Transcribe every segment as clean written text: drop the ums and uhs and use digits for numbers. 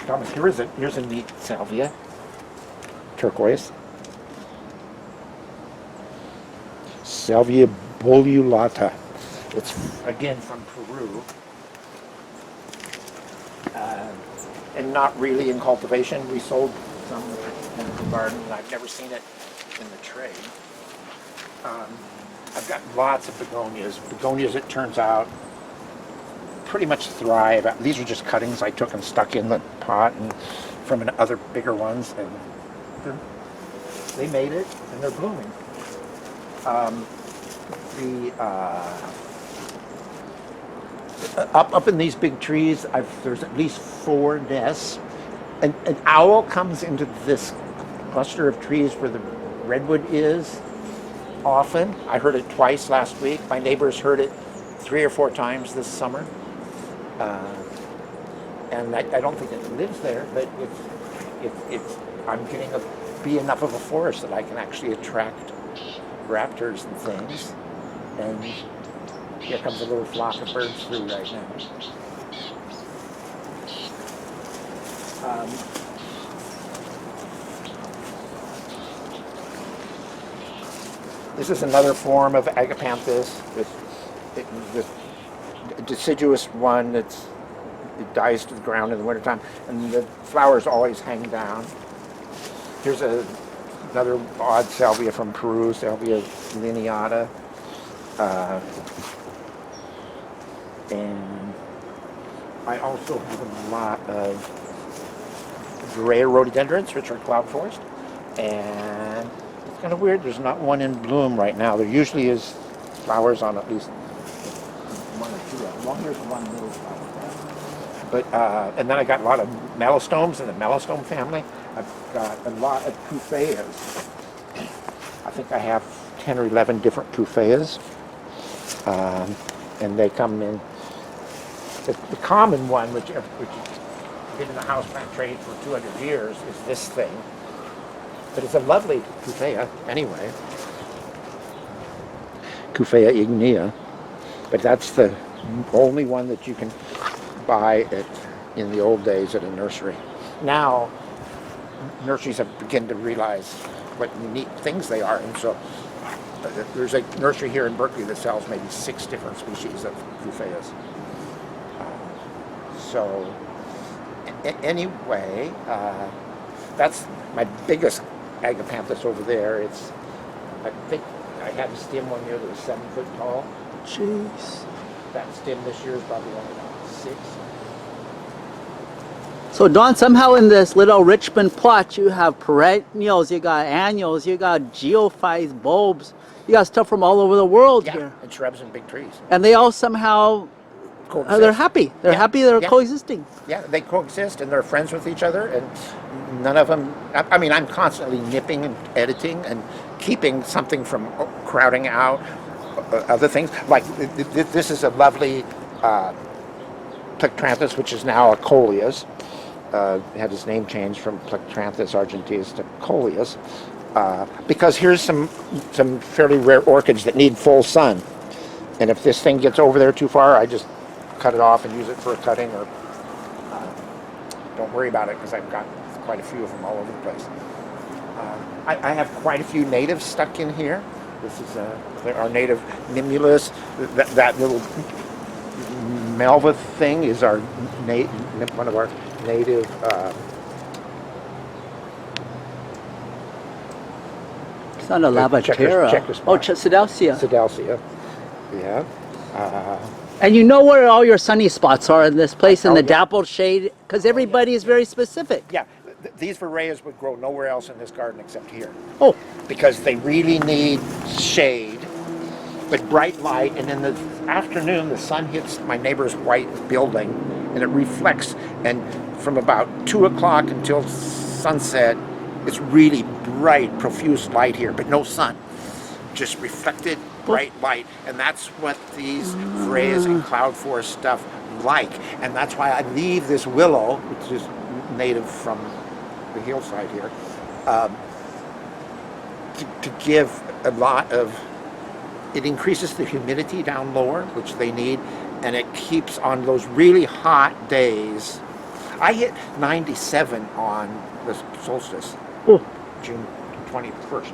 Thomas, here's a neat salvia, turquoise. Salvia bolulata. It's again from Peru, and not really in cultivation. We sold some in the garden, and I've never seen it in the trade. I've got lots of begonias. Begonias, it turns out, pretty much thrive. These are just cuttings I took and stuck in the pot and from other bigger ones, and they made it, and they're blooming. Up in these big trees, there's at least 4 nests. An owl comes into this cluster of trees where the redwood is often. I heard it twice last week. My neighbors heard it 3 or 4 times this summer. And I don't think it lives there, but I'm getting to be enough of a forest that I can actually attract raptors and things. And here comes a little flock of birds through right now. This is another form of agapanthus, this deciduous one it dies to the ground in the wintertime, and the flowers always hang down. Here's another odd salvia from Peru, Salvia lineata. And I also have a lot of rare rhododendrons, which are cloud forest. And it's kind of weird, there's not one in bloom right now. There usually is flowers on at least 1 or 2 of them. Well, here's one little flower. But, and then I got a lot of melostomes in the melostome family. I've got a lot of cufeas. I think I have 10 or 11 different cufeas. And they come in. The common one, which has been in the houseplant trade for 200 years, is this thing. But it's a lovely cufea anyway. Cufea ignea. But that's the only one that you can buy in the old days at a nursery. Now, nurseries have begun to realize what neat things they are, and so there's a nursery here in Berkeley that sells maybe 6 different species of cufeas. So, anyway, that's my biggest agapanthus over there. I think I had a stem one year that was 7 foot tall. Jeez. That stem this year is probably only about 6. So Don, somehow in this little Richmond plot, you have perennials, you got annuals, you got geophytes, bulbs, you got stuff from all over the world here. And shrubs and big trees. And they all somehow, they're happy. They're happy they're coexisting. Yeah, they coexist and they're friends with each other, and none of them, I mean, I'm constantly nipping and editing and keeping something from crowding out other things. Like this is a lovely Plectranthus, which is now a coleus. Had his name changed from Plectranthus argenteus to coleus, because here's some fairly rare orchids that need full sun, and if this thing gets over there too far, I just cut it off and use it for a cutting, or don't worry about it because I've got quite a few of them all over the place. I have quite a few natives stuck in here. This is our native Nimulus. That little Melva thing is our one of our native it's not a Lavatera. Oh, Sedelsia. Sedelsia, yeah. And you know where all your sunny spots are in this place, in the dappled shade, because everybody is very specific. Yeah, these Vireyas would grow nowhere else in this garden except here. Oh. Because they really need shade, but bright light, and in the afternoon the sun hits my neighbor's white building and it reflects, and from about 2 o'clock until sunset it's really bright, profuse light here, but no sun, just reflected bright light, and that's what these Vireyas and cloud forest stuff like, and that's why I leave this willow, which is native from the hillside here, to give a lot of, it increases the humidity down lower, which they need, and it keeps on those really hot days. I hit 97 on the solstice, Oh, June 21st.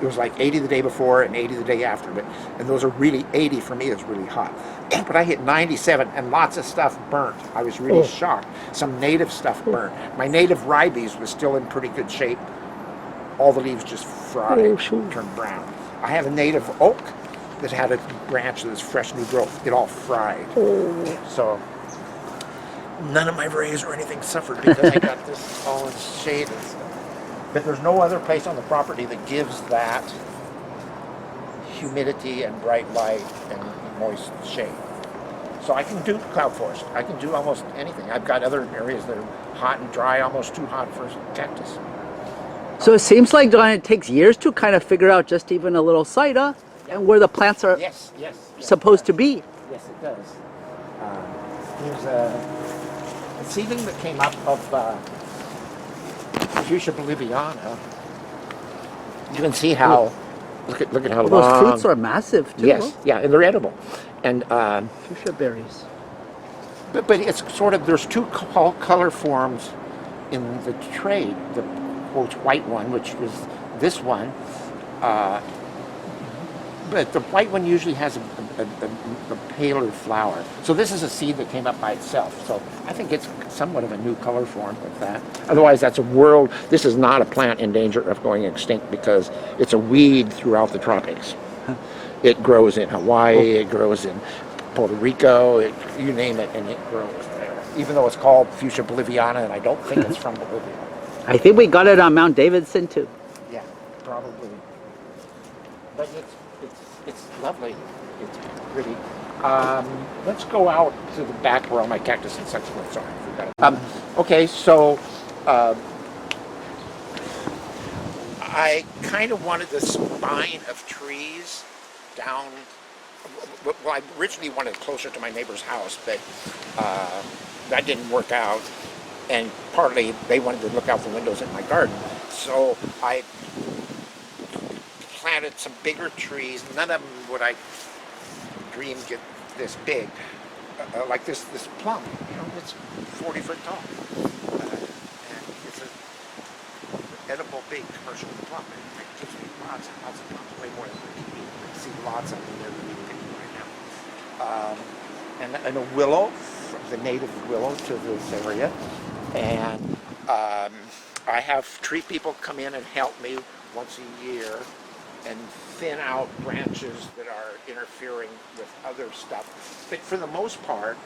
It was like 80 the day before and 80 the day after, and those are really, 80 for me is really hot. But I hit 97 and lots of stuff burnt. I was really shocked. Some native stuff burnt. My native ribes was still in pretty good shape. All the leaves just fried, turned brown. I have a native oak that had a branch that was fresh new growth. It all fried. So none of my rays or anything suffered because I got this all in shade and stuff. But there's no other place on the property that gives that humidity and bright light and moist shade. So I can do cloud forest. I can do almost anything. I've got other areas that are hot and dry, almost too hot for cactus. so it seems like, Don, it takes years to kind of figure out just even a little site, huh? And where the plants are Yes, supposed to be. Yes, it does. Here's a seedling that came up of Fuchsia boliviana. You can see how, look at how Well, long. those fruits are massive too. Yes, yeah, and they're edible. And Fuchsia berries. but it's sort of, there's two color forms in the trade. The quote white one, which is this one, but the white one usually has a paler flower. So this is a seed that came up by itself. So I think it's somewhat of a new color form with that. Otherwise, that's a world. This is not a plant in danger of going extinct because it's a weed throughout the tropics. It grows in Hawaii. It grows in Puerto Rico. You name it, and it grows there. Even though it's called Fuchsia boliviana, and I don't think it's from Bolivia. I think we got it on Mount Davidson too. Yeah, probably. But it's lovely. It's pretty. Let's go out to the back where all my cactus and succulents are. I forgot. Okay, so I kind of wanted the spine of trees down. Well, I originally wanted it closer to my neighbor's house, but that didn't work out. And partly they wanted to look out the windows in my garden. So I planted some bigger trees. None of them would I dream get this big. Like this plum, it's 40 foot tall. And it's an edible big commercial plum. It gives me lots and lots of plums, way more than I can eat. I see lots of them there that we're picking right now. And a willow, the native willow to this area. And I have tree people come in and help me once a year and thin out branches that are interfering with other stuff. But for the most part,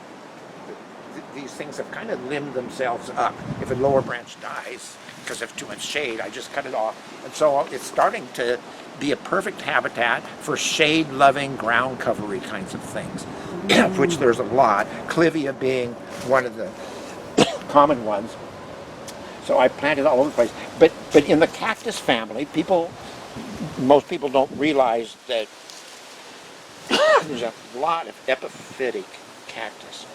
these things have kind of limbed themselves up. If a lower branch dies because of too much shade, I just cut it off. And so it's starting to be a perfect habitat for shade-loving, ground covery kinds of things, of which there's a lot, clivia being one of the common ones. So I planted all over the place. But in the cactus family, most people don't realize that there's a lot of epiphytic cactus.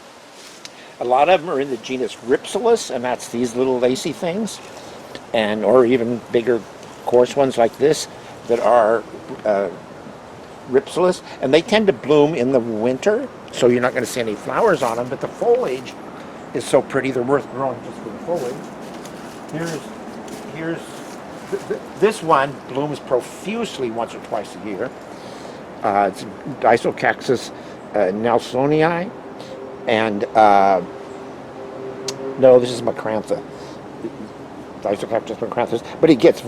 A lot of them are in the genus Rhipsalis, and that's these little lacy things, or even bigger, coarse ones like this that are Rhipsalis, and they tend to bloom in the winter, so you're not going to see any flowers on them, but the foliage is so pretty, they're worth growing just for the foliage. This one blooms profusely once or twice a year. It's Disocaxus nelsonii, and no, this is Macrantha. Disocaxus macranthus, but it gets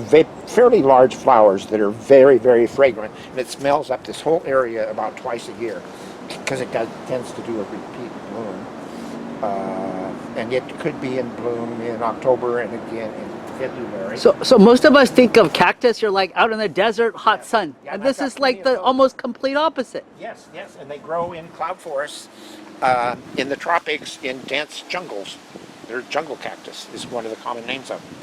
fairly large flowers that are very, very fragrant, and it smells up this whole area about twice a year because it tends to do a repeat bloom. And it could be in bloom in October and again in February. So most of us think of cactus, you're like out in the desert, hot sun. Yeah, And and this I've is got like plenty of the those. almost complete opposite. Yes, and they grow in cloud forests, in the tropics, in dense jungles. They're jungle cactus is one of the common names of them.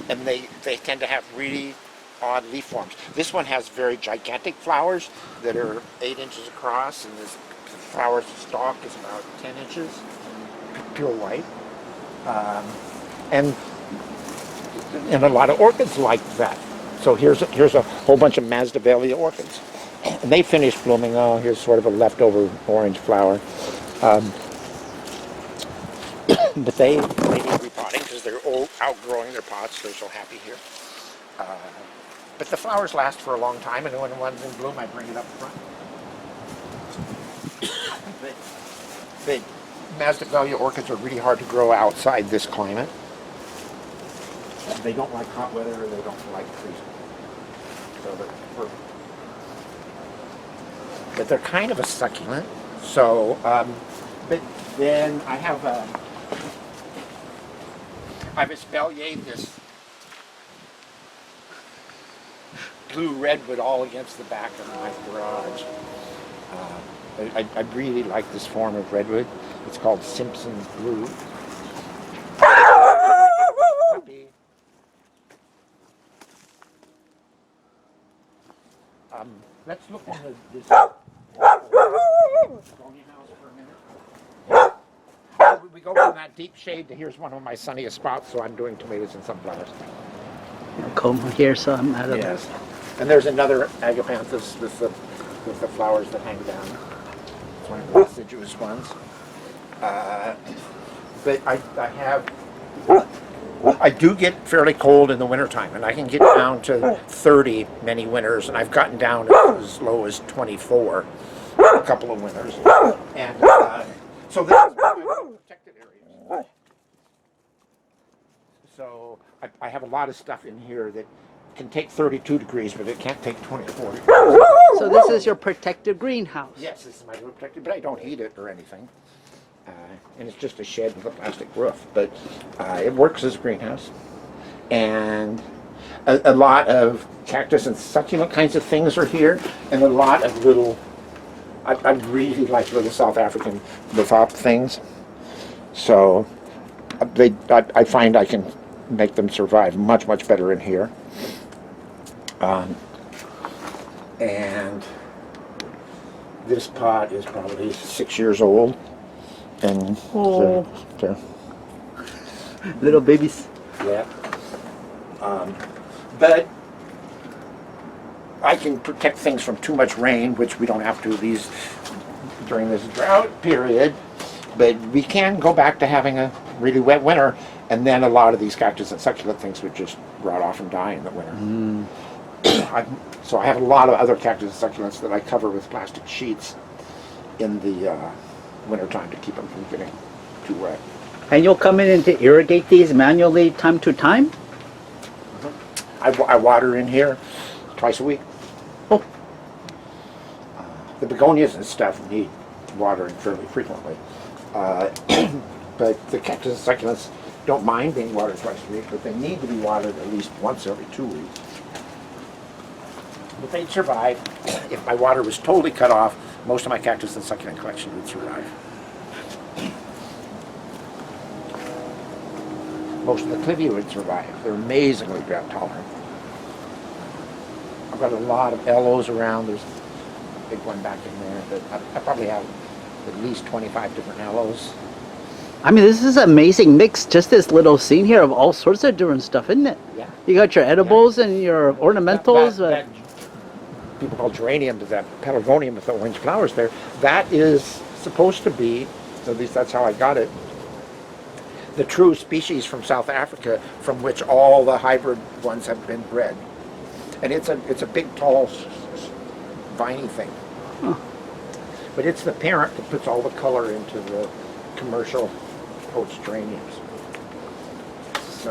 And they tend to have really odd leaf forms. This one has very gigantic flowers that are 8 inches across, and this flower stalk is about 10 inches, pure white. And a lot of orchids like that. So here's a whole bunch of Masdevallia orchids. And they finished blooming. Oh, here's sort of a leftover orange flower. But they need repotting because they're outgrowing their pots. They're so happy here. But the flowers last for a long time, and when one's in bloom, I bring it up front. The Masdevallia orchids are really hard to grow outside this climate. They don't like hot weather, or they don't like freezing. But they're kind of a succulent. So, but then I've espaliered this blue redwood all against the back of my garage. I really like this form of redwood. It's called Simpson's Blue. Let's look in this house for a minute. We go from that deep shade to here's one of my sunniest spots, so I'm doing tomatoes and sunflowers. Come here, so I'm out of Yes. And there's another agapanthus with the flowers that hang down. It's one of the deciduous ones. But I do get fairly cold in the wintertime, and I can get down to 30 many winters, and I've gotten down as low as 24 a couple of winters. And so this is one of my protected areas. So I have a lot of stuff in here that can take 32 degrees, but it can't take 24 degrees. So this is your protected greenhouse. Yes, this is my little protected, but I don't heat it or anything. And it's just a shed with a plastic roof, but it works as a greenhouse. And a lot of cactus and succulent kinds of things are here, and a lot of little, I really like little South African lithop things. So I find I can make them survive much, much better in here. And this pot is probably 6 years old. And Little babies. Yeah. But I can protect things from too much rain, which we don't have to these during this drought period. But we can go back to having a really wet winter, and then a lot of these cactus and succulent things would just rot off and die in the winter. So I have a lot of other cactus and succulents that I cover with plastic sheets in the wintertime to keep them from getting too wet. And you'll come in and to irrigate these manually time to time? I water in here twice a week. Oh. The begonias and stuff need watering fairly frequently. But the cactus and succulents don't mind being watered twice a week, but they need to be watered at least once every 2 weeks. But they'd survive. If my water was totally cut off, most of my cactus and succulent collection would survive. Most of the clivia would survive. They're amazingly drought tolerant. I've got a lot of aloes around. There's a big one back in there, but I probably have at least 25 different aloes. I mean, this is an amazing mix. Just this little scene here of all sorts of different stuff, isn't it? Yeah. You got your edibles and your ornamentals. That people call geranium, that pelargonium with the orange flowers there, that is supposed to be, at least that's how I got it, the true species from South Africa from which all the hybrid ones have been bred. And it's a big, tall, viney thing. Huh. But it's the parent that puts all the color into the commercial poached geraniums. So